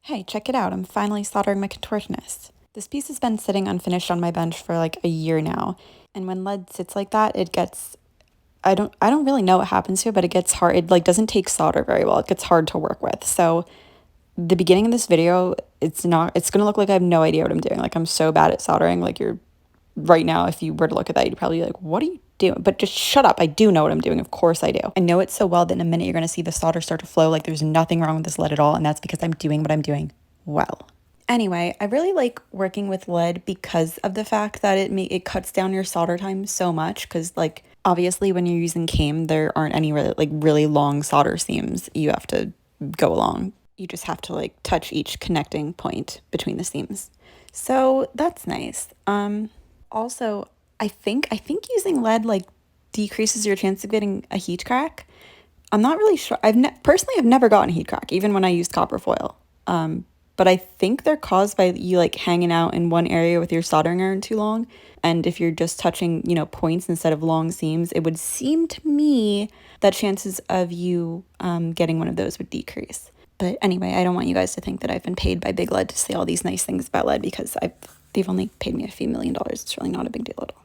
Hey, check it out, I'm finally soldering my contortionist. This piece has been sitting unfinished on my bench for like a year now, and when lead sits like that, it gets I don't really know what happens to it, but it gets hard. It like doesn't take solder very well. It gets hard to work with. So the beginning of this video, it's gonna look like I have no idea what I'm doing. Like I'm so bad at soldering. Like you're right now, if you were to look at that, you'd probably be like, what are you doing? But just shut up. I do know what I'm doing. Of course I do. I know it so well that in a minute you're gonna see the solder start to flow. Like there's nothing wrong with this lead at all, and that's because I'm doing what I'm doing well. Anyway, I really like working with lead because of the fact that it cuts down your solder time so much. Because like obviously when you're using came, there aren't any really long solder seams you have to go along. You just have to like touch each connecting point between the seams. So that's nice. Also, I think using lead like decreases your chance of getting a heat crack. I'm not really sure. Personally, I've never gotten a heat crack, even when I used copper foil. But I think they're caused by you like hanging out in one area with your soldering iron too long. And if you're just touching, points instead of long seams, it would seem to me that chances of you getting one of those would decrease. But anyway, I don't want you guys to think that I've been paid by Big Lead to say all these nice things about lead because they've only paid me a few $1 million. It's really not a big deal at all.